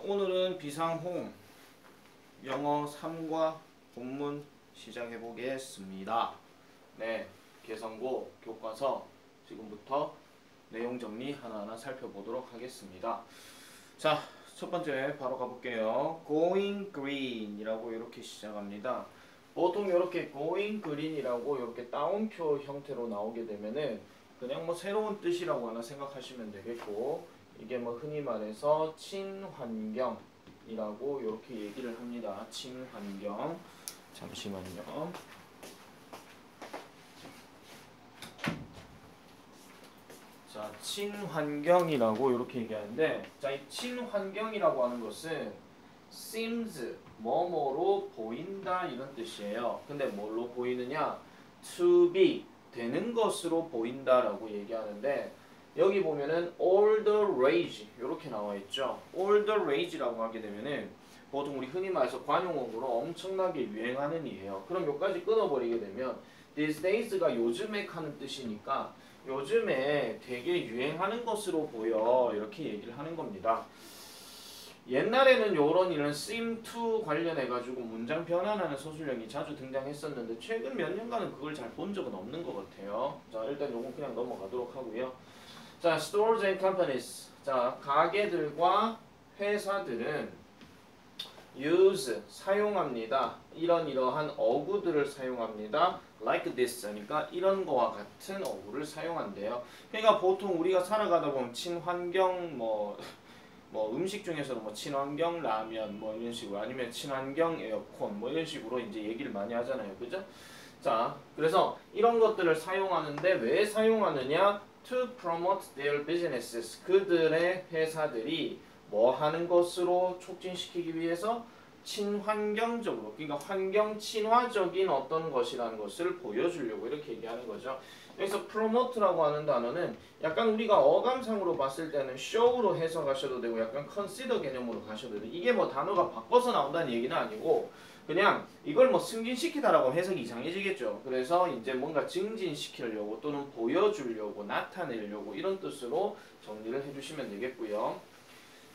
오늘은 비상홈 영어 3과 본문 시작해 보겠습니다. 네, 개성고 교과서 지금부터 내용 정리 하나하나 살펴보도록 하겠습니다. 자, 첫 번째 바로 가볼게요. Going green 이라고 이렇게 시작합니다. 보통 이렇게 going green 이라고 이렇게 따옴표 형태로 나오게 되면은 그냥 뭐 새로운 뜻이라고 하나 생각하시면 되겠고, 이게 뭐 흔히 말해서 친환경이라고 이렇게 얘기를 합니다. 친환경. 잠시만요. 자, 친환경이라고 이렇게 얘기하는데, 자, 이 친환경이라고 하는 것은 seems 뭐뭐로 보인다 이런 뜻이에요. 근데 뭘로 보이느냐? to be 되는 것으로 보인다라고 얘기하는데, 여기 보면은 all the rage 이렇게 나와 있죠. all the rage라고 하게 되면은 보통 우리 흔히 말해서 관용어구로 엄청나게 유행하는 이에요. 그럼 여기까지 끊어버리게 되면 these days가 요즘에 하는 뜻이니까 요즘에 되게 유행하는 것으로 보여 이렇게 얘기를 하는 겁니다. 옛날에는 요런 이런 seem to 관련해가지고 문장 변환하는 서술형이 자주 등장했었는데 최근 몇 년간은 그걸 잘 본 적은 없는 것 같아요. 자, 일단 요건 그냥 넘어가도록 하고요. 자, stores and companies. 자, 가게들과 회사들은 use 사용합니다. 이러한 어구들을 사용합니다. like this 하니까 이런 거와 같은 어구를 사용한대요. 그러니까 보통 우리가 살아가다 보면 친환경 뭐 음식 중에서도 뭐 친환경 라면 뭐 이런 식으로, 아니면 친환경 에어컨 뭐 이런 식으로 이제 얘기를 많이 하잖아요. 그죠? 자, 그래서 이런 것들을 사용하는데 왜 사용하느냐? To promote their businesses. 그들의 회사들이 뭐 하는 것으로 촉진시키기 위해서? 친환경적으로, 그러니까 환경 친화적인 어떤 것이라는 것을 보여주려고 이렇게 얘기하는 거죠. 여기서 promote라고 하는 단어는 약간 우리가 어감상으로 봤을 때는 show로 해석하셔도 되고 약간 consider 개념으로 가셔도 돼요. 이게 뭐 단어가 바꿔서 나온다는 얘기는 아니고 그냥 이걸 뭐 승진시키다라고 해석이 이상해지겠죠. 그래서 이제 뭔가 증진시키려고 또는 보여주려고 나타내려고 이런 뜻으로 정리를 해주시면 되겠고요.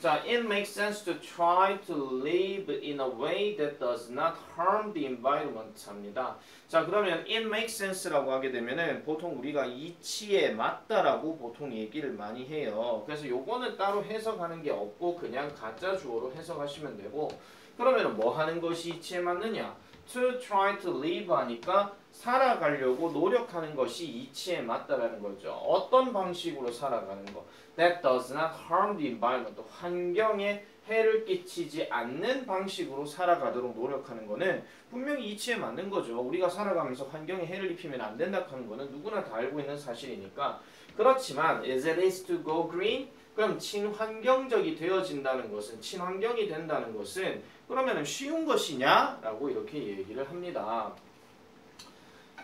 자, it makes sense to try to live in a way that does not harm the environment 합니다. 자, 그러면 it makes sense라고 하게 되면은 보통 우리가 이치에 맞다라고 보통 얘기를 많이 해요. 그래서 요거는 따로 해석하는 게 없고 그냥 가짜 주어로 해석하시면 되고, 그러면 뭐 하는 것이 이치에 맞느냐? To try to live 하니까 살아가려고 노력하는 것이 이치에 맞다라는 거죠. 어떤 방식으로 살아가는 거? That does not harm the environment. 환경에 해를 끼치지 않는 방식으로 살아가도록 노력하는 거는 분명히 이치에 맞는 거죠. 우리가 살아가면서 환경에 해를 입히면 안 된다 하는 거는 누구나 다 알고 있는 사실이니까. 그렇지만 is it easy to go green? 그럼 친환경적이 되어진다는 것은, 친환경이 된다는 것은 그러면 쉬운 것이냐? 라고 이렇게 얘기를 합니다.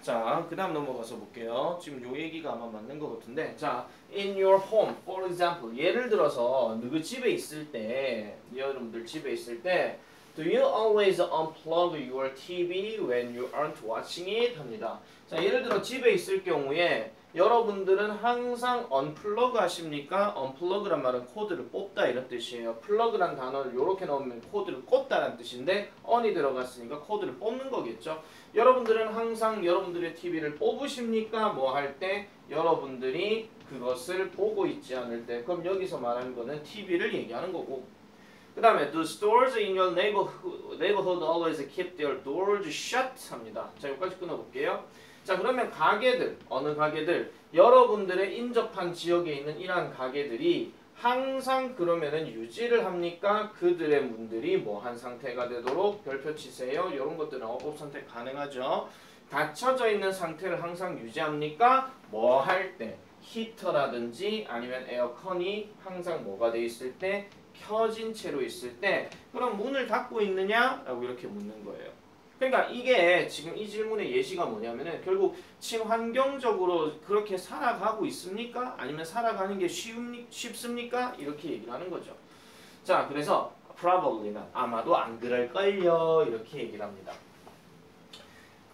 자, 그 다음 넘어가서 볼게요. 지금 요 얘기가 아마 맞는 것 같은데, 자, in your home, for example, 예를 들어서 누구 집에 있을 때, 여러분들 집에 있을 때, do you always unplug your TV when you aren't watching it? 합니다. 자, 예를 들어 집에 있을 경우에 여러분들은 항상 unplug 하십니까? unplug란 말은 코드를 뽑다 이런 뜻이에요. plug란 단어를 이렇게 넣으면 코드를 꽂다라는 뜻인데 on이 들어갔으니까 코드를 뽑는 거겠죠. 여러분들은 항상 여러분들의 TV를 뽑으십니까? 뭐 할 때? 여러분들이 그것을 보고 있지 않을 때. 그럼 여기서 말하는 거는 TV를 얘기하는 거고. 그 다음에 the stores in your neighborhood always keep their doors shut 합니다. 자, 여기까지 끊어볼게요. 자, 그러면 가게들, 어느 가게들, 여러분들의 인접한 지역에 있는 이러한 가게들이 항상 그러면은 유지를 합니까? 그들의 문들이 뭐 한 상태가 되도록 별표 치세요. 이런 것들은 어법 선택 가능하죠. 닫혀져 있는 상태를 항상 유지합니까? 뭐 할 때? 히터라든지 아니면 에어컨이 항상 뭐가 돼 있을 때? 켜진 채로 있을 때. 그럼 문을 닫고 있느냐? 라고 이렇게 묻는 거예요. 그러니까 이게 지금 이 질문의 예시가 뭐냐면은 결국 친환경적으로 그렇게 살아가고 있습니까? 아니면 살아가는 게 쉽습니까? 이렇게 얘기를 하는 거죠. 자, 그래서 probably는 아마도 안 그럴걸요 이렇게 얘기를 합니다.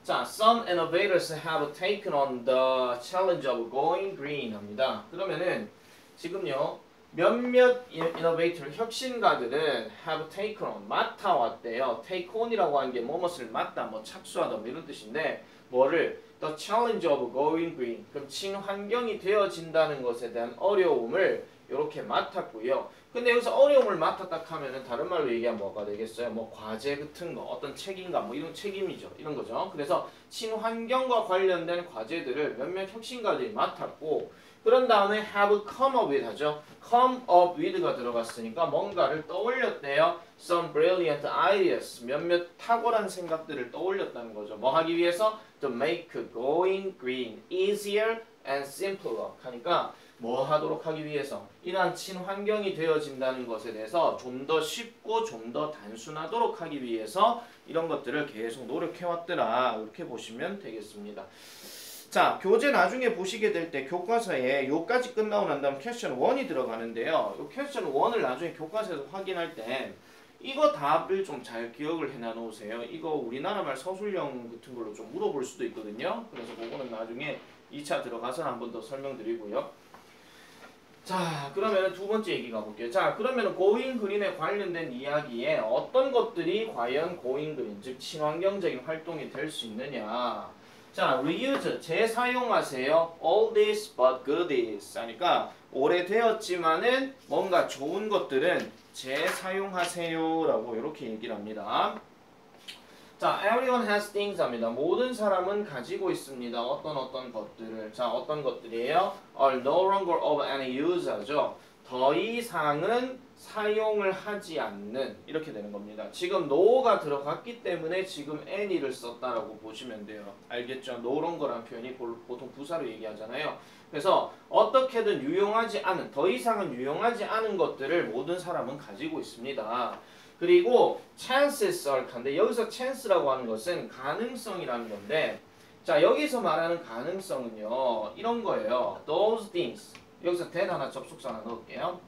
자, some innovators have taken on the challenge of going green 합니다. 그러면은 지금요 몇몇 innovator 혁신가들은 have taken on 맡아왔대요. take on이라고 하는 게 뭐뭇을 맡다, 뭐 착수하다 뭐 이런 뜻인데 뭐를 the challenge of going green 그럼 친환경이 되어진다는 것에 대한 어려움을 이렇게 맡았고요. 근데 여기서 어려움을 맡았다 하면은 다른 말로 얘기하면 뭐가 되겠어요? 뭐 과제 같은 거, 어떤 책임감, 뭐 이런 책임이죠. 이런 거죠. 그래서 친환경과 관련된 과제들을 몇몇 혁신가들이 맡았고 그런 다음에 have come up with 하죠. come up with가 들어갔으니까 뭔가를 떠올렸대요. some brilliant ideas. 몇몇 탁월한 생각들을 떠올렸다는 거죠. 뭐 하기 위해서? to make going green easier and simpler. 하니까 뭐 하도록 하기 위해서? 이러한 친환경이 되어진다는 것에 대해서 좀 더 쉽고 좀 더 단순하도록 하기 위해서 이런 것들을 계속 노력해왔더라. 이렇게 보시면 되겠습니다. 자, 교재 나중에 보시게 될 때 교과서에 요까지 끝나고 난 다음 퀘스천 1이 들어가는데요. 요 퀘스천 1을 나중에 교과서에서 확인할 때 이거 답을 좀 잘 기억을 해놔 놓으세요. 이거 우리나라 말 서술형 같은 걸로 좀 물어볼 수도 있거든요. 그래서 그거는 나중에 2차 들어가서 한 번 더 설명드리고요. 자, 그러면 두 번째 얘기 가볼게요. 자, 그러면 고잉 그린에 관련된 이야기에 어떤 것들이 과연 고잉 그린, 즉 친환경적인 활동이 될 수 있느냐. 자, reuse, 재사용하세요. all this but goodies. 그러니까 오래되었지만은 뭔가 좋은 것들은 재사용하세요 라고 이렇게 얘기를 합니다. 자, everyone has things 합니다. 모든 사람은 가지고 있습니다. 어떤 것들을. 자, 어떤 것들이에요? are no longer of any use 하죠. 더 이상은 사용을 하지 않는 이렇게 되는 겁니다. 지금 no가 들어갔기 때문에 지금 any를 썼다라고 보시면 돼요. 알겠죠? no longer라는 표현이 보통 부사로 얘기하잖아요. 그래서 어떻게든 유용하지 않은, 더 이상은 유용하지 않은 것들을 모든 사람은 가지고 있습니다. 그리고 chances are 근데 여기서 chance라고 하는 것은 가능성이라는 건데 자, 여기서 말하는 가능성은요. 이런 거예요. those things. 여기서 that 하나 접속사 하나 넣을게요.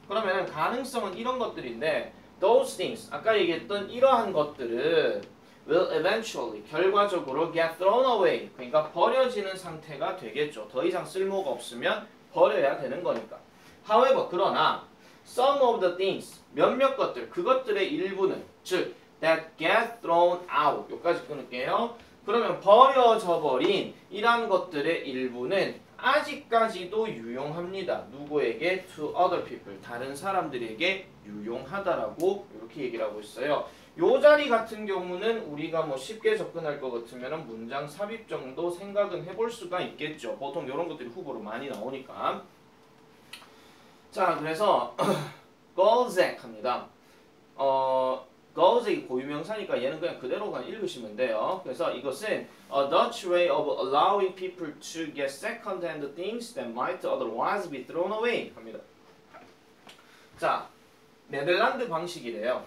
그러면 가능성은 이런 것들인데 those things 아까 얘기했던 이러한 것들은 will eventually 결과적으로 get thrown away 그러니까 버려지는 상태가 되겠죠. 더 이상 쓸모가 없으면 버려야 되는 거니까. However 그러나 some of the things 몇몇 것들 그것들의 일부는 즉 that get thrown out 여기까지 끊을게요. 그러면 버려져 버린 이러한 것들의 일부는 아직까지도 유용합니다. 누구에게? To other people. 다른 사람들에게 유용하다라고 이렇게 얘기를 하고 있어요. 요 자리 같은 경우는 우리가 뭐 쉽게 접근할 것 같으면 문장 삽입 정도 생각은 해볼 수가 있겠죠. 보통 이런 것들이 후보로 많이 나오니까. 자, 그래서 걸색 합니다. 거즈이 고유명사니까 얘는 그냥 그대로 읽으시면 돼요. 그래서 이것은 a Dutch way of allowing people to get second-hand things that might otherwise be thrown away 합니다. 자, 네덜란드 방식이래요.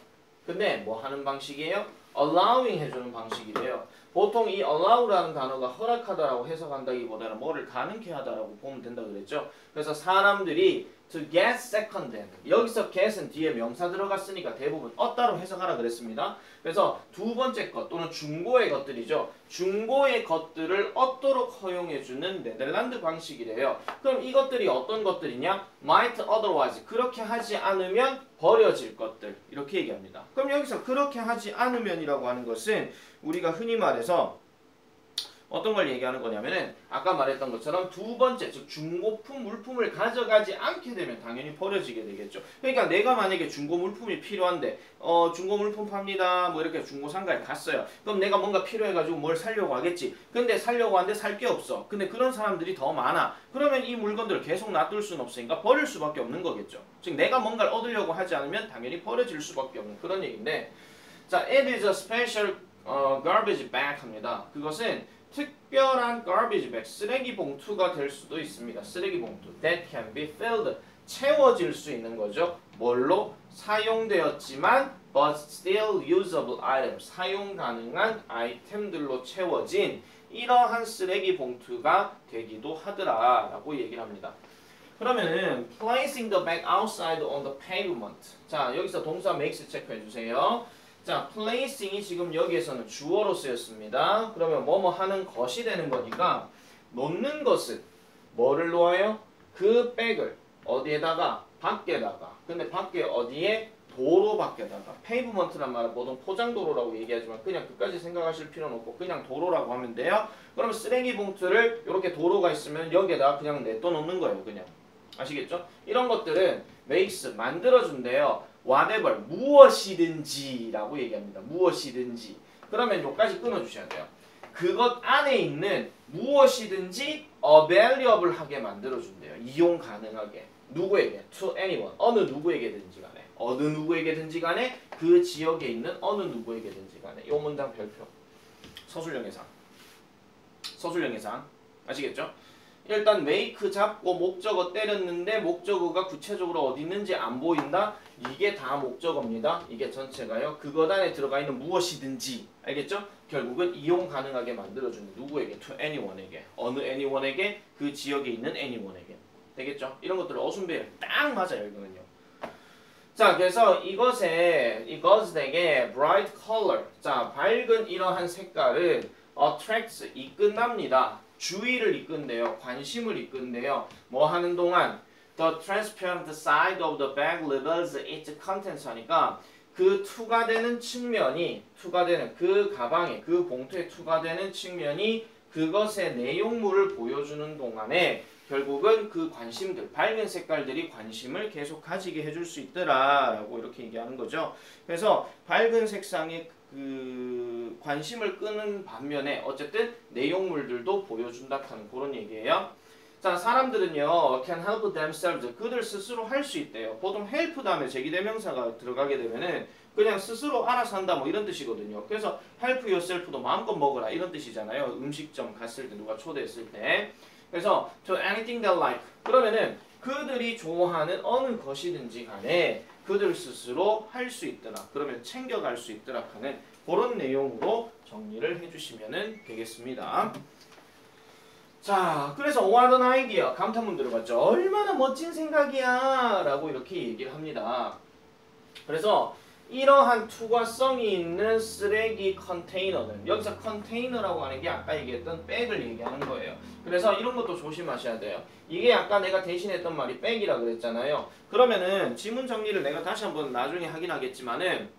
근데 뭐 하는 방식이에요? allowing 해주는 방식이래요. 보통 이 allow라는 단어가 허락하다라고 해석한다기보다는 뭐를 가능케 하다라고 보면 된다 그랬죠. 그래서 사람들이 to get second-hand 여기서 get은 뒤에 명사 들어갔으니까 대부분 얻다로 해석하라 그랬습니다. 그래서 두 번째 것 또는 중고의 것들이죠. 중고의 것들을 얻도록 허용해주는 네덜란드 방식이래요. 그럼 이것들이 어떤 것들이냐? might otherwise 그렇게 하지 않으면 버려질 것들 이렇게 얘기합니다. 그럼 여기서 그렇게 하지 않으면이라고 하는 것은 우리가 흔히 말해서 어떤 걸 얘기하는 거냐면은 아까 말했던 것처럼 두 번째 즉 중고품 물품을 가져가지 않게 되면 당연히 버려지게 되겠죠. 그러니까 내가 만약에 중고 물품이 필요한데 중고 물품 팝니다 뭐 이렇게 중고 상가에 갔어요. 그럼 내가 뭔가 필요해가지고 뭘 사려고 하겠지. 근데 사려고 하는데 살 게 없어. 근데 그런 사람들이 더 많아. 그러면 이 물건들을 계속 놔둘 수는 없으니까 버릴 수밖에 없는 거겠죠. 즉 내가 뭔가를 얻으려고 하지 않으면 당연히 버려질 수밖에 없는 그런 얘기인데 자, it is a special garbage bag 합니다. 그것은 특별한 garbage bag, 쓰레기 봉투가 될 수도 있습니다. 쓰레기 봉투 that can be filled, 채워질 수 있는 거죠. 뭘로? 사용되었지만 but still usable items, 사용 가능한 아이템들로 채워진 이러한 쓰레기 봉투가 되기도 하더라 라고 얘기를 합니다. 그러면은 placing the bag outside on the pavement. 자, 여기서 동사 makes 체크해 주세요. 자, placing이 지금 여기에서는 주어로 쓰였습니다. 그러면 뭐뭐 하는 것이 되는 거니까 놓는 것은 뭐를 놓아요? 그 백을 어디에다가? 밖에다가. 근데 밖에 어디에? 도로 밖에다가. 페이브먼트란 말은 보통 포장도로라고 얘기하지만 그냥 그까지 생각하실 필요는 없고 그냥 도로라고 하면 돼요. 그러면 쓰레기 봉투를 이렇게 도로가 있으면 여기에다 그냥 냅둬놓는 거예요. 그냥. 아시겠죠? 이런 것들은 makes 만들어준대요. whatever 무엇이든지 라고 얘기합니다. 무엇이든지. 그러면 여기까지 끊어주셔야 돼요. 그것 안에 있는 무엇이든지 available 하게 만들어준대요. 이용 가능하게. 누구에게? to anyone. 어느 누구에게든지 간에. 어느 누구에게든지 간에 그 지역에 있는 어느 누구에게든지 간에. 이 문장 별표. 서술형 예상. 서술형 예상. 아시겠죠? 일단 make 잡고 목적어 때렸는데 목적어가 구체적으로 어디 있는지 안 보인다. 이게 다 목적어입니다. 이게 전체가요. 그것 안에 들어가 있는 무엇이든지. 알겠죠? 결국은 이용 가능하게 만들어주는 누구에게? to anyone에게. 어느 anyone에게? 그 지역에 있는 anyone에게. 되겠죠? 이런 것들을 어순배열 딱 맞아요. 이거는요. 자, 그래서 이것에게 bright color. 자, 밝은 이러한 색깔은 attracts 이끈답니다. 주의를 이끈대요. 관심을 이끈대요. 뭐 하는 동안 the transparent side of the bag reveals its contents 하니까 그 투과되는 측면이 투과되는 그 가방에 그 봉투에 투과되는 측면이 그것의 내용물을 보여주는 동안에 결국은 그 관심들, 밝은 색깔들이 관심을 계속 가지게 해줄 수 있더라라고 이렇게 얘기하는 거죠. 그래서 밝은 색상의 그 관심을 끄는 반면에 어쨌든 내용물들도 보여준다 하는 그런 얘기예요. 자, 사람들은요 can help themselves 그들 스스로 할 수 있대요. 보통 help 다음에 제기대명사가 들어가게 되면은 그냥 스스로 알아서 한다 뭐 이런 뜻이거든요. 그래서 help yourself도 마음껏 먹어라 이런 뜻이잖아요. 음식점 갔을 때 누가 초대했을 때. 그래서 to anything they like 그러면은 그들이 좋아하는 어느 것이든지 간에 그들 스스로 할 수 있더라. 그러면 챙겨갈 수 있더라 하는 그런 내용으로 정리를 해주시면 되겠습니다. 자, 그래서 what an idea 감탄문 들어봤죠? 얼마나 멋진 생각이야 라고 이렇게 얘기를 합니다. 그래서 이러한 투과성이 있는 쓰레기 컨테이너는 여기서 컨테이너라고 하는 게 아까 얘기했던 백을 얘기하는 거예요. 그래서 이런 것도 조심하셔야 돼요. 이게 아까 내가 대신했던 말이 백이라 그랬잖아요. 그러면은 지문 정리를 내가 다시 한번 나중에 하긴 하겠지만은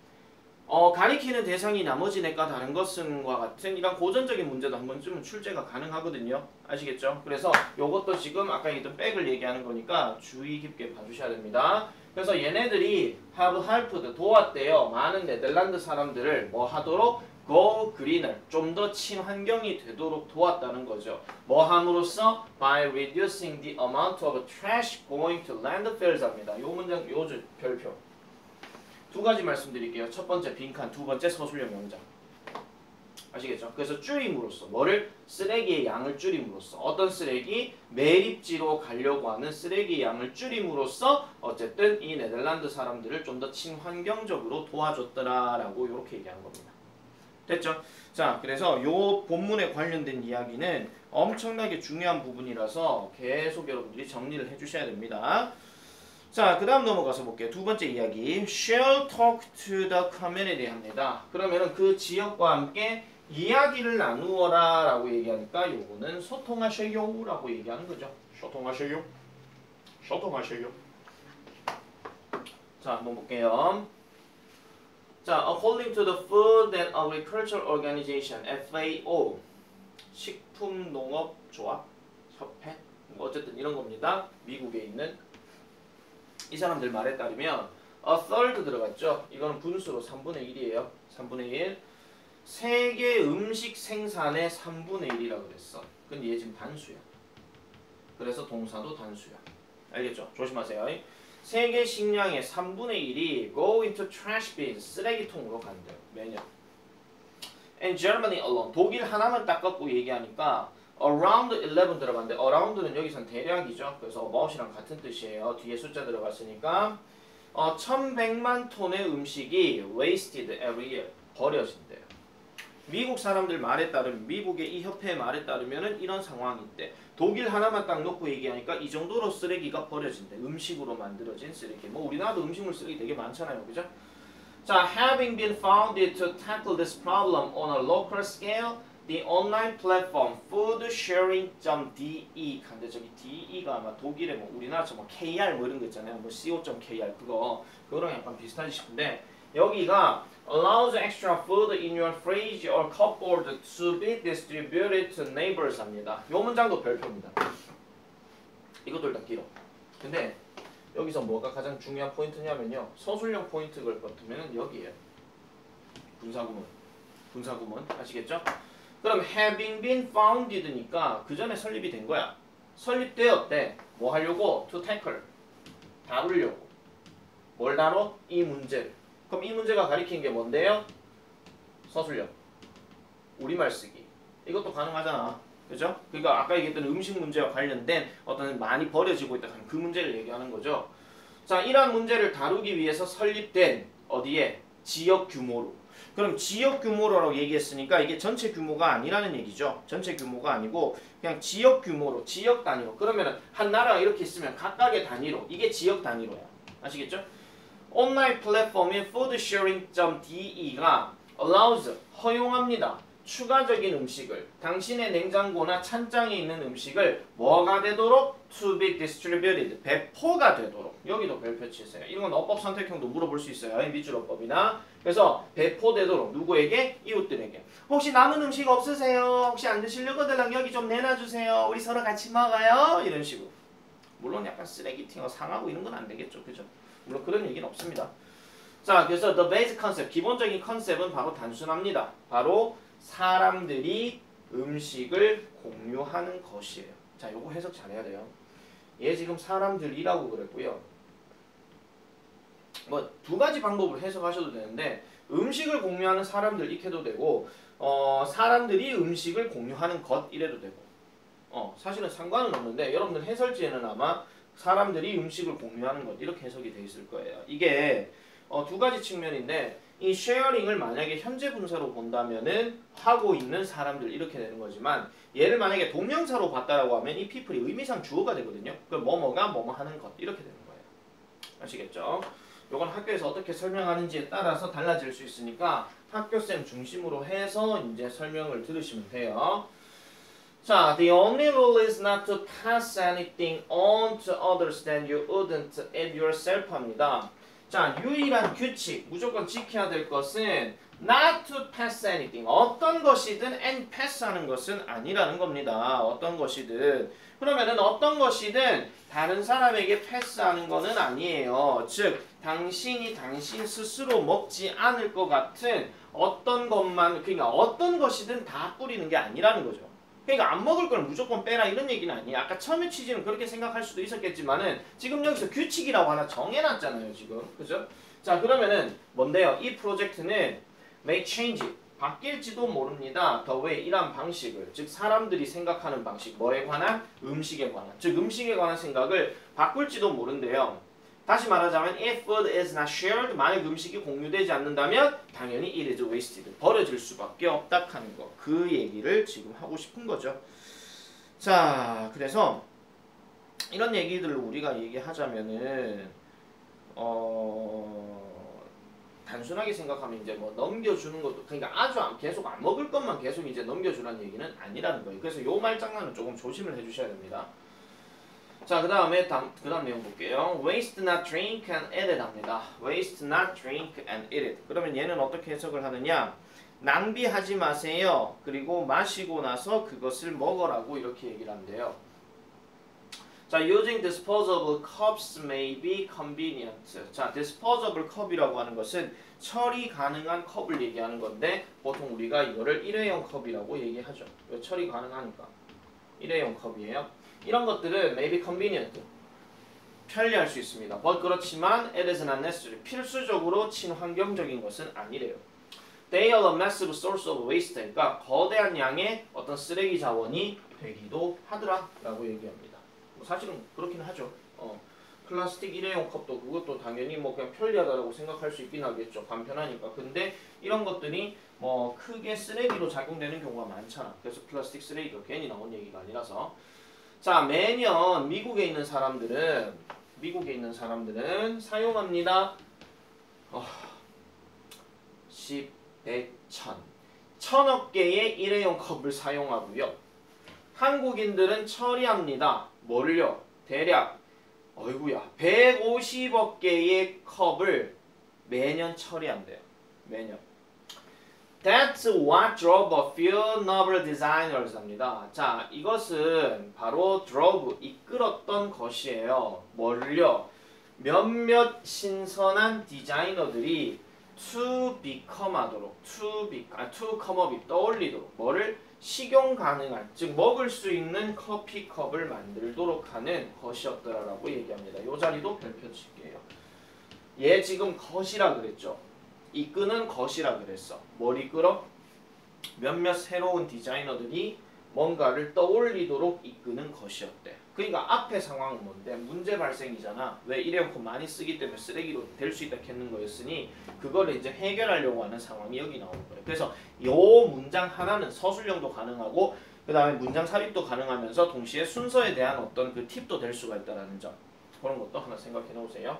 가리키는 대상이 나머지 넷과 다른 것은과 같은 이런 고전적인 문제도 한 번쯤은 출제가 가능하거든요. 아시겠죠? 그래서 요것도 지금 아까 얘기했던 백을 얘기하는 거니까 주의 깊게 봐주셔야 됩니다. 그래서 얘네들이 have helped 도왔대요. 많은 네덜란드 사람들을 뭐 하도록 go greener 좀 더 친환경이 되도록 도왔다는 거죠. 뭐 함으로써 by reducing the amount of trash going to landfills 합니다. 요 문장 요 별표. 두 가지 말씀드릴게요. 첫 번째 빈칸, 두 번째 서술형 문장. 아시겠죠? 그래서 줄임으로써 뭐를? 쓰레기의 양을 줄임으로써 어떤 쓰레기? 매립지로 가려고 하는 쓰레기의 양을 줄임으로써 어쨌든 이 네덜란드 사람들을 좀 더 친환경적으로 도와줬더라라고 이렇게 얘기하는 겁니다. 됐죠? 자, 그래서 요 본문에 관련된 이야기는 엄청나게 중요한 부분이라서 계속 여러분들이 정리를 해주셔야 됩니다. 자, 그 다음 넘어가서 볼게요. 두 번째 이야기. Shall talk to the community 합니다. 그러면은 그 지역과 함께 이야기를 나누어라 라고 얘기하니까 요거는 소통하셔요 라고 얘기하는 거죠. 소통하셔요. 소통하셔요. 자, 한번 볼게요. 자, according to the Food and Agriculture Organization, FAO, 식품농업조합 협회, 어쨌든 이런 겁니다. 미국에 있는 이 사람들 말에 따르면 a third 들어갔죠. 이거는 분수로 3분의 1이에요. 3분의 1. 세계 음식 생산의 3분의 1이라고 그랬어. 근데 얘 지금 단수야. 그래서 동사도 단수야. 알겠죠? 조심하세요. 세계 식량의 3분의 1이 go into trash bins, 쓰레기통으로 간대요. 매년. And Germany alone, 독일 하나만 딱 갖고 얘기하니까 around 11 들어갔는데 around는 여기선 대략이죠. 그래서 about이랑 같은 뜻이에요. 뒤에 숫자 들어갔으니까 1100만 톤의 음식이 wasted every year, 버려진대요. 미국 사람들 말에 따르면 미국의 이 협회의 말에 따르면은 이런 상황이 있대. 독일 하나만 딱 놓고 얘기하니까 이 정도로 쓰레기가 버려진대. 음식으로 만들어진 쓰레기. 뭐 우리나라도 음식물 쓰레기 되게 많잖아요. 그죠? 자, having been founded to tackle this problem on a local scale, The online platform foodsharing.de 근데 저기 DE가 아마 독일의 뭐 우리나라처럼 뭐 KR 뭐 이런 거 있잖아요. 뭐 co.kr 그거랑 약간 비슷하지 싶은데 여기가 allows extra food in your fridge or cupboard to be distributed to neighbors 합니다. 요 문장도 별표입니다. 이것들 다 길어. 근데 여기서 뭐가 가장 중요한 포인트냐면요. 서술형 포인트 걸 같으면 여기에요. 분사구문 아시겠죠? 그럼 having been founded니까 그 전에 설립이 된 거야. 설립되었대. 뭐 하려고? To tackle. 다루려고. 뭘 다뤄? 이 문제를. 그럼 이 문제가 가리키는 게 뭔데요? 서술형. 우리말 쓰기. 이것도 가능하잖아. 그죠? 그러니까 아까 얘기했던 음식 문제와 관련된 어떤 많이 버려지고 있다 하는 그 문제를 얘기하는 거죠. 자, 이러한 문제를 다루기 위해서 설립된 어디에? 지역 규모로. 그럼 지역 규모라고 얘기했으니까 이게 전체 규모가 아니라는 얘기죠. 전체 규모가 아니고 그냥 지역 규모로, 지역 단위로. 그러면은 한 나라가 이렇게 있으면 각각의 단위로. 이게 지역 단위로야. 아시겠죠? 온라인 플랫폼인 foodsharing.de가 allows, 허용합니다. 추가적인 음식을 당신의 냉장고나 찬장에 있는 음식을 뭐가 되도록 to be distributed 배포가 되도록 여기도 별표 치세요. 이런 건 어법 선택형도 물어볼 수 있어요. 미주어법이나 그래서 배포되도록 누구에게? 이웃들에게. 혹시 남은 음식 없으세요? 혹시 안 드시려고들 여기 좀 내놔주세요. 우리 서로 같이 먹어요. 이런 식으로. 물론 약간 쓰레기팅어 상하고 이런 건 안 되겠죠. 그죠? 물론 그런 얘기는 없습니다. 자, 그래서 the basic concept 기본적인 컨셉은 바로 단순합니다. 바로 사람들이 음식을 공유하는 것이에요. 자, 요거 해석 잘해야 돼요. 얘 지금 사람들이라고 그랬고요. 뭐 두 가지 방법으로 해석하셔도 되는데 음식을 공유하는 사람들 익혀도 되고 사람들이 음식을 공유하는 것 이래도 되고 사실은 상관은 없는데 여러분들 해설지에는 아마 사람들이 음식을 공유하는 것 이렇게 해석이 돼 있을 거예요. 이게 두 가지 측면인데 이 쉐어링을 만약에 현재 분사로 본다면은 하고 있는 사람들 이렇게 되는 거지만 얘를 만약에 동명사로 봤다라고 하면 이 people이 의미상 주어가 되거든요. 그 뭐뭐가 뭐뭐 하는 것 이렇게 되는 거예요. 아시겠죠? 요건 학교에서 어떻게 설명하는지에 따라서 달라질 수 있으니까 학교쌤 중심으로 해서 이제 설명을 들으시면 돼요. 자, the only rule is not to pass anything on to others that you wouldn't add yourself 합니다. 자, 유일한 규칙, 무조건 지켜야 될 것은 not to pass anything. 어떤 것이든 and pass하는 것은 아니라는 겁니다. 어떤 것이든. 그러면은 어떤 것이든 다른 사람에게 패스하는 것은 아니에요. 즉, 당신이 당신 스스로 먹지 않을 것 같은 어떤 것만, 그러니까 어떤 것이든 다 뿌리는 게 아니라는 거죠. 그러니까 안 먹을 걸 무조건 빼라 이런 얘기는 아니에요. 아까 처음에 취지는 그렇게 생각할 수도 있었겠지만은 지금 여기서 규칙이라고 하나 정해놨잖아요. 지금. 그죠? 자, 그러면은 뭔데요? 이 프로젝트는 may change. 바뀔지도 모릅니다. the way 이란 방식을. 즉 사람들이 생각하는 방식. 뭐에 관한? 음식에 관한. 즉 음식에 관한 생각을 바꿀지도 모른대요. 다시 말하자면 if food is not shared 만약 음식이 공유되지 않는다면 당연히 it is wasted 버려질 수밖에 없다 하는 거. 그 얘기를 지금 하고 싶은 거죠. 자, 그래서 이런 얘기들을 우리가 얘기하자면은 단순하게 생각하면 이제 뭐 넘겨주는 것도 그러니까 아주 계속 안 먹을 것만 계속 이제 넘겨주라는 얘기는 아니라는 거예요. 그래서 요 말장난은 조금 조심을 해주셔야 됩니다. 자, 그 다음에 그다음 내용 볼게요. Waste not drink and eat it 합니다. Waste not drink and eat it. 그러면 얘는 어떻게 해석을 하느냐? 낭비하지 마세요. 그리고 마시고 나서 그것을 먹으라고 이렇게 얘기를 한대요. 자, using disposable cups may be convenient. 자, disposable cup이라고 하는 것은 처리 가능한 컵을 얘기하는 건데 보통 우리가 이거를 일회용 컵이라고 얘기하죠. 왜 처리 가능하니까. 일회용 컵이에요. 이런 것들은 may be convenient. 편리할 수 있습니다. but 그렇지만 it is not necessary. 필수적으로 친환경적인 것은 아니래요. They are a massive source of waste. 그러니까 거대한 양의 어떤 쓰레기 자원이 되기도 하더라 라고 얘기합니다. 사실은 그렇긴 하죠. 플라스틱 일회용 컵도 그것도 당연히 뭐 그냥 편리하다고 생각할 수 있긴 하겠죠. 간편하니까. 근데 이런 것들이 뭐 크게 쓰레기로 작용되는 경우가 많잖아. 그래서 플라스틱 쓰레기가 괜히 나온 얘기가 아니라서. 자, 매년 미국에 있는 사람들은 사용합니다. 10, 100, 1000. 1000억 개의 일회용 컵을 사용하고요. 한국인들은 처리합니다. 뭘요? 대략 150억 개의 컵을 매년 처리한대요. 매년. That's what drove a few novel designers 합니다. 자, 이것은 바로 drove, 이끌었던 것이에요. 뭘요? 몇몇 신선한 디자이너들이 to become 하도록, to come up이 떠올리도록, 뭐를? 식용 가능한, 즉 먹을 수 있는 커피컵을 만들도록 하는 것이었더라라고 얘기합니다. 이 자리도 별표 칠게요. 얘 지금 것이라 그랬죠. 이끄는 것이라 그랬어. 뭘 이끌어? 몇몇 새로운 디자이너들이 뭔가를 떠올리도록 이끄는 것이었대. 그러니까 앞에 상황은 뭔데? 문제 발생이잖아. 왜 일회용 컵 많이 쓰기 때문에 쓰레기로 될 수 있다 했는 거였으니 그거를 이제 해결하려고 하는 상황이 여기 나오는 거예요. 그래서 요 문장 하나는 서술형도 가능하고 그 다음에 문장 삽입도 가능하면서 동시에 순서에 대한 어떤 그 팁도 될 수가 있다는 점. 그런 것도 하나 생각해 놓으세요.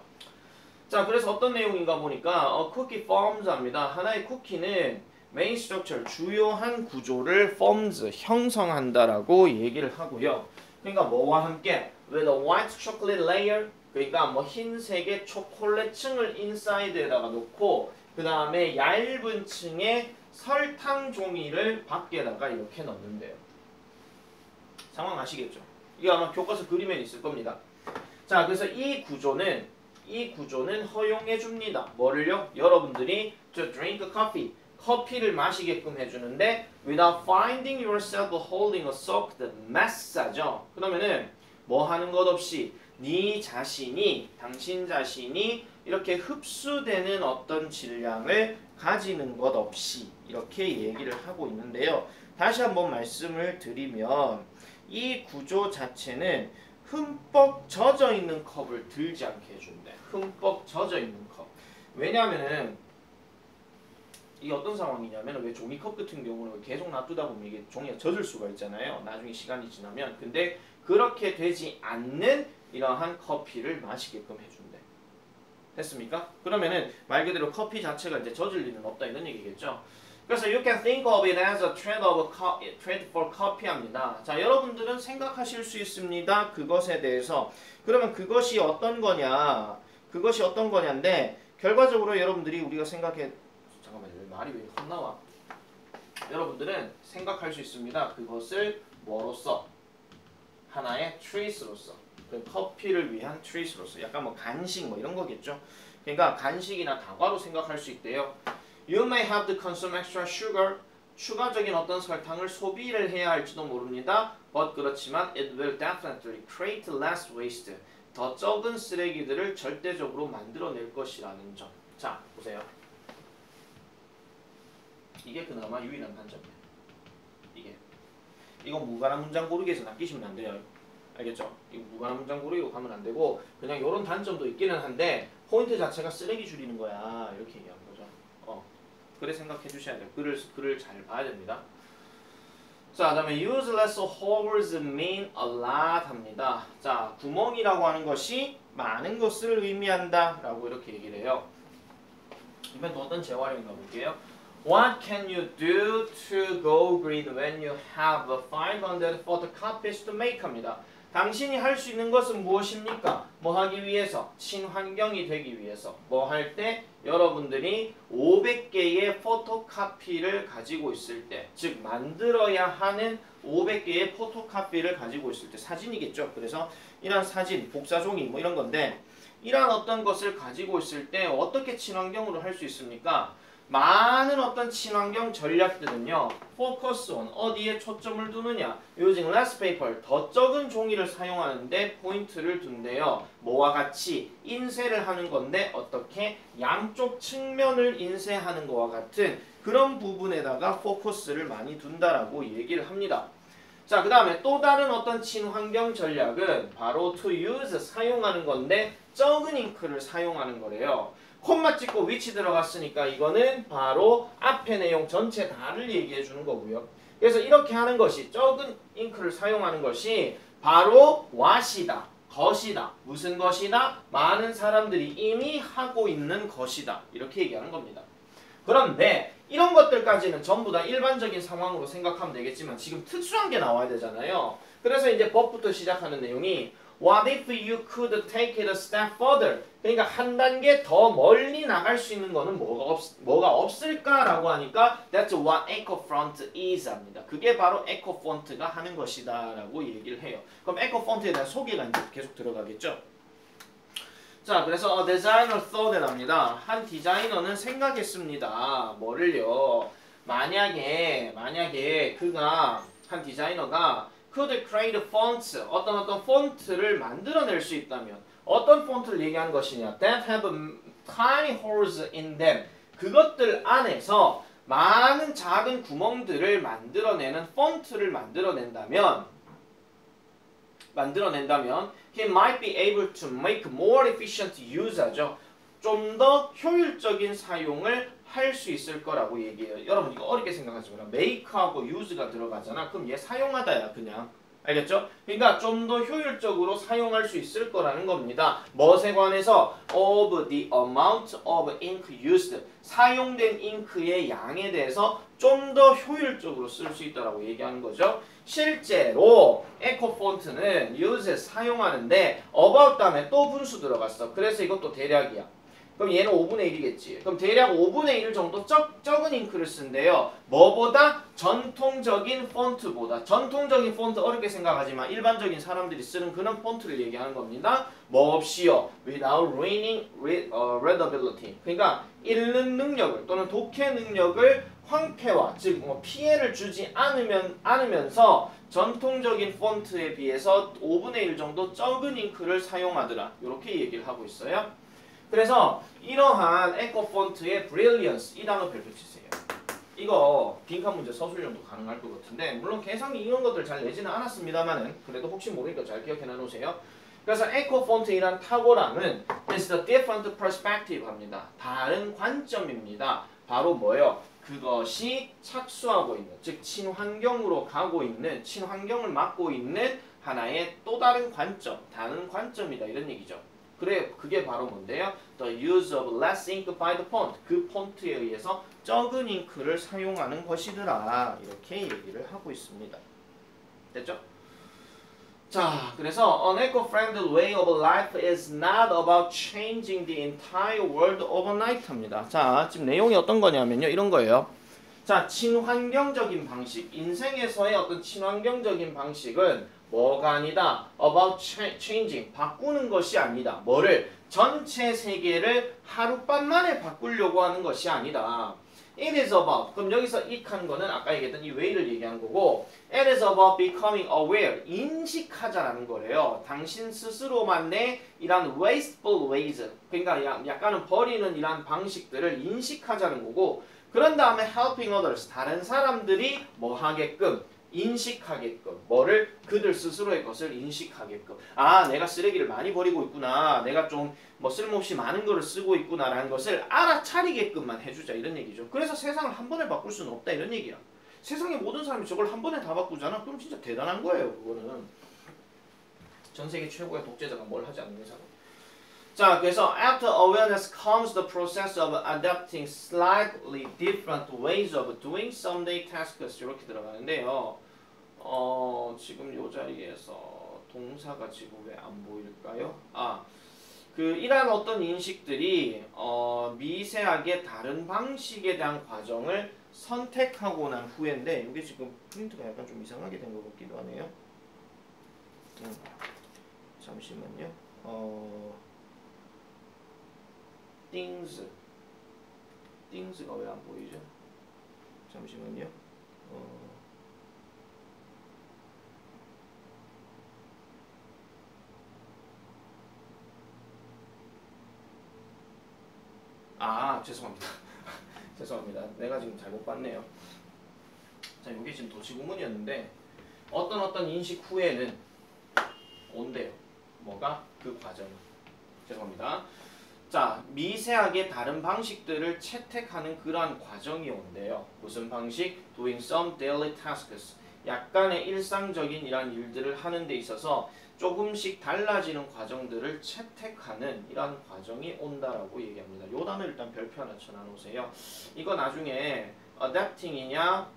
자, 그래서 어떤 내용인가 보니까 cookie forms 합니다. 하나의 쿠키는 main structure, 주요한 구조를 forms, 형성한다라고 얘기를 하고요. 그러니까 뭐와 함께 with a white chocolate layer, 그러니까 뭐 흰색의 초콜릿 층을 인사이드에다가 놓고 그 다음에 얇은 층에 설탕 종이를 밖에다가 이렇게 넣는데요. 상황 아시겠죠? 이게 아마 교과서 그림에 있을 겁니다. 자, 그래서 이 구조는 허용해 줍니다. 뭐를요? 여러분들이 to drink coffee, 커피를 마시게끔 해주는데 without finding yourself holding a soaked mass죠. 그러면은 뭐 하는 것 없이 네 자신이, 당신 자신이 이렇게 흡수되는 어떤 질량을 가지는 것 없이 이렇게 얘기를 하고 있는데요. 다시 한번 말씀을 드리면 이 구조 자체는 흠뻑 젖어 있는 컵을 들지 않게 해준대. 흠뻑 젖어 있는 컵. 왜냐하면은 이게 어떤 상황이냐면 왜 종이컵 같은 경우는 계속 놔두다 보면 이게 종이가 젖을 수가 있잖아요. 나중에 시간이 지나면. 근데 그렇게 되지 않는 이러한 커피를 마시게끔 해준대. 됐습니까? 그러면은 말 그대로 커피 자체가 이제 젖을 일은 없다 이런 얘기겠죠. 그래서 you can think of it as a trade for coffee 합니다. 자, 여러분들은 생각하실 수 있습니다. 그것에 대해서. 그러면 그것이 어떤 거냐? 그것이 어떤 거냐인데 결과적으로 여러분들이 우리가 생각해 잠깐만요. 말이 왜 헛나와? 여러분들은 생각할 수 있습니다. 그것을 뭐로써? 하나의 트리스로서. 그 커피를 위한 트리스로서. 약간 뭐 간식 뭐 이런 거겠죠. 그러니까 간식이나 다과로 생각할 수 있대요. You may have to consume extra sugar. 추가적인 어떤 설탕을 소비를 해야 할지도 모릅니다. But 그렇지만 it will definitely create less waste. 더 적은 쓰레기들을 절대적으로 만들어낼 것이라는 점. 자, 보세요. 이게 그나마 유일한 단점이에요. 이거 무관한 문장 고르기 위해서 낚이시면 안 돼요. 알겠죠? 이거 무관한 문장 고르기로 가면 안 되고 그냥 이런 단점도 있기는 한데 포인트 자체가 쓰레기 줄이는 거야. 이렇게 얘기하는 거죠. 그래 생각해 주셔야 돼요. 글을 잘 봐야 됩니다. 자, 그다음에 useless holes mean a lot 합니다. 자, 구멍이라고 하는 것이 많은 것을 의미한다 라고 이렇게 얘기를 해요. 이번 또 어떤 재활용인가 볼게요. What can you do to go green when you have 500 photocopies to make 합니다. 당신이 할 수 있는 것은 무엇입니까? 뭐 하기 위해서? 친환경이 되기 위해서. 뭐 할 때? 여러분들이 500개의 포토카피를 가지고 있을 때, 즉 만들어야 하는 500개의 포토카피를 가지고 있을 때, 사진이겠죠. 그래서 이런 사진, 복사종이 뭐 이런 건데 이런 어떤 것을 가지고 있을 때 어떻게 친환경으로 할 수 있습니까? 많은 어떤 친환경 전략들은요. focus on, 어디에 초점을 두느냐. using less paper, 더 적은 종이를 사용하는데 포인트를 둔대요. 뭐와 같이 인쇄를 하는 건데 어떻게 양쪽 측면을 인쇄하는 것과 같은 그런 부분에다가 포커스를 많이 둔다라고 얘기를 합니다. 자, 그 다음에 또 다른 어떤 친환경 전략은 바로 to use, 사용하는 건데 적은 잉크를 사용하는 거래요. 콤마 찍고 위치 들어갔으니까 이거는 바로 앞에 내용 전체 다를 얘기해 주는 거고요. 그래서 이렇게 하는 것이 적은 잉크를 사용하는 것이 바로 what이다. 것이다. 무슨 것이다? 많은 사람들이 이미 하고 있는 것이다. 이렇게 얘기하는 겁니다. 그런데 이런 것들까지는 전부 다 일반적인 상황으로 생각하면 되겠지만 지금 특수한 게 나와야 되잖아요. 그래서 이제 법부터 시작하는 내용이 What if you could take it a step further? 그러니까 한 단계 더 멀리 나갈 수 있는 거는 뭐가 없을까라고 하니까 That's what EcoFont is 합니다. 그게 바로 EcoFont가 하는 것이다 라고 얘기를 해요. 그럼 EcoFont에 대한 소개가 이제 계속 들어가겠죠. 자, 그래서 a designer thought에 납니다. 한 디자이너는 생각했습니다. 뭐를요? 만약에 그가 한 디자이너가 could create fonts 어떤 폰트를 만들어낼 수 있다면 어떤 폰트를 얘기하는 것이냐? That have tiny holes in them. 그것들 안에서 많은 작은 구멍들을 만들어내는 폰트를 만들어낸다면 he might be able to make more efficient use 하죠. 좀 더 효율적인 사용을 할 수 있을 거라고 얘기해요. 여러분 이거 어렵게 생각하지 마라. make하고 use가 들어가잖아. 그럼 얘 사용하다야 그냥. 알겠죠? 그러니까 좀 더 효율적으로 사용할 수 있을 거라는 겁니다. 뭐에 관해서 of the amount of ink used 사용된 잉크의 양에 대해서 좀 더 효율적으로 쓸 수 있다라고 얘기하는 거죠. 실제로 에코폰트는 use 사용하는데 about 다음에 또 분수 들어갔어. 그래서 이것도 대략이야. 그럼 얘는 5분의 1이겠지. 그럼 대략 5분의 1 정도 적은 잉크를 쓴대요. 뭐보다? 전통적인 폰트보다. 전통적인 폰트 어렵게 생각하지만 일반적인 사람들이 쓰는 그런 폰트를 얘기하는 겁니다. 뭐 없이요. Without ruining readability. 그러니까 읽는 능력을 또는 독해 능력을 황폐화, 즉 피해를 주지 않으면서 전통적인 폰트에 비해서 5분의 1 정도 적은 잉크를 사용하더라. 이렇게 얘기를 하고 있어요. 그래서 이러한 에코폰트의 brilliance 이 단어 별표 치세요. 이거 빈칸 문제 서술형도 가능할 것 같은데 물론 계산기 이런 것들 잘 내지는 않았습니다만은 그래도 혹시 모르니까 잘 기억해 놔놓으세요. 그래서 에코폰트이란 탁월함은 is the different perspective 합니다. 다른 관점입니다. 바로 뭐예요? 그것이 착수하고 있는 즉 친환경으로 가고 있는 친환경을 맡고 있는 하나의 또 다른 관점, 다른 관점이다 이런 얘기죠. 그래, 그게 바로 뭔데요? The use of less ink by the font. 그 폰트에 의해서 적은 잉크를 사용하는 것이더라. 이렇게 얘기를 하고 있습니다. 됐죠? 자, 그래서 an eco-friendly way of life is not about changing the entire world overnight 합니다. 자, 지금 내용이 어떤 거냐면요. 이런 거예요. 자, 친환경적인 방식. 인생에서의 어떤 친환경적인 방식은 뭐가 아니다. About changing. 바꾸는 것이 아니다. 뭐를? 전체 세계를 하룻밤 만에 바꾸려고 하는 것이 아니다. It is about. 그럼 여기서 이한 거는 아까 얘기했던 이 way를 얘기한 거고 It is about becoming aware. 인식하자라는 거래요. 당신 스스로만의 이런 wasteful ways. 그러니까 약간은 버리는 이런 방식들을 인식하자는 거고 그런 다음에 helping others. 다른 사람들이 뭐 하게끔 인식하게끔 뭐를 그들 스스로의 것을 인식하게끔 아 내가 쓰레기를 많이 버리고 있구나 내가 좀 뭐 쓸모없이 많은 거를 쓰고 있구나 라는 것을 알아차리게끔만 해주자 이런 얘기죠. 그래서 세상을 한 번에 바꿀 수는 없다 이런 얘기야. 세상의 모든 사람이 저걸 한 번에 다 바꾸잖아. 그럼 진짜 대단한 거예요. 그거는 전 세계 최고의 독재자가 뭘 하지 않는 이상. 자, 그래서 after awareness comes the process of adapting slightly different ways of doing someday tasks 이렇게 들어가는데요. 지금 이 자리에서 동사가 지금 왜 안 보일까요? 이러한 어떤 인식들이 미세하게 다른 방식에 대한 과정을 선택하고 난 후인데 이게 지금 프린트가 약간 좀 이상하게 된 것 같기도 하네요. 잠시만요. things가 왜 안 보이죠? 잠시만요. 죄송합니다. 죄송합니다. 내가 지금 잘못 봤네요. 자, 이게 지금 도치구문이었는데 어떤 인식 후에는 온대요. 뭐가? 그 과정이. 죄송합니다. 자, 미세하게 다른 방식들을 채택하는 그러한 과정이 온대요. 무슨 방식? Doing some daily tasks. 약간의 일상적인 이런 일들을 하는 데 있어서 조금씩 달라지는 과정들을 채택하는 이러한 과정이 온다라고 얘기합니다. 요 단어 일단 별표 하나 쳐놔놓으세요. 이거 나중에 adapting이냐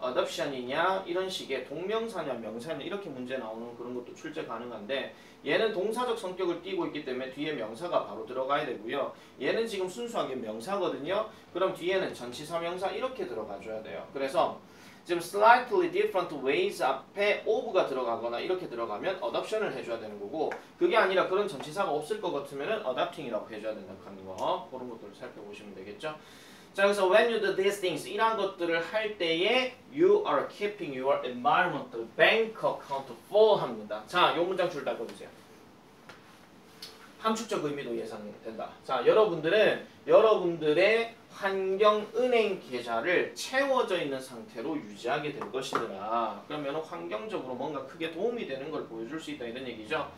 adoption이냐 이런 식의 동명사냐 명사냐 이렇게 문제 나오는 그런 것도 출제 가능한데 얘는 동사적 성격을 띠고 있기 때문에 뒤에 명사가 바로 들어가야 되고요. 얘는 지금 순수하게 명사거든요. 그럼 뒤에는 전치사 명사 이렇게 들어가줘야 돼요. 그래서 지금 slightly different ways 앞에 of가 들어가거나 이렇게 들어가면 adoption을 해줘야 되는 거고 그게 아니라 그런 전치사가 없을 것 같으면 adapting이라고 해줘야 된다는 거 그런 것들을 살펴보시면 되겠죠. 자, 그래서 when you do these things 이런 것들을 할 때에 you are keeping your environmental bank account full 합니다. 자, 요 문장 줄 닦아주세요. 함축적 의미도 예상된다. 자, 여러분들의 환경은행 계좌를 채워져 있는 상태로 유지하게 될 것이더라. 그러면 환경적으로 뭔가 크게 도움이 되는 걸 보여줄 수 있다 이런 얘기죠.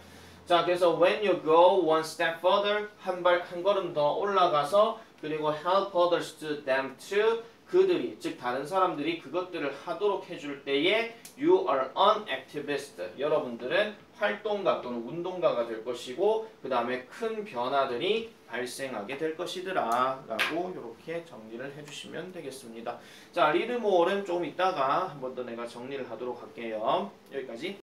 자, 그래서 when you go one step further 한 걸음 더 올라가서 그리고 help others to them to 그들이 즉 다른 사람들이 그것들을 하도록 해줄 때에 you are an activist 여러분들은 활동가 또는 운동가가 될 것이고 그 다음에 큰 변화들이 발생하게 될 것이더라 라고 이렇게 정리를 해주시면 되겠습니다. 자, 리드 모어는 조금 이따가 한 번 더 내가 정리를 하도록 할게요. 여기까지.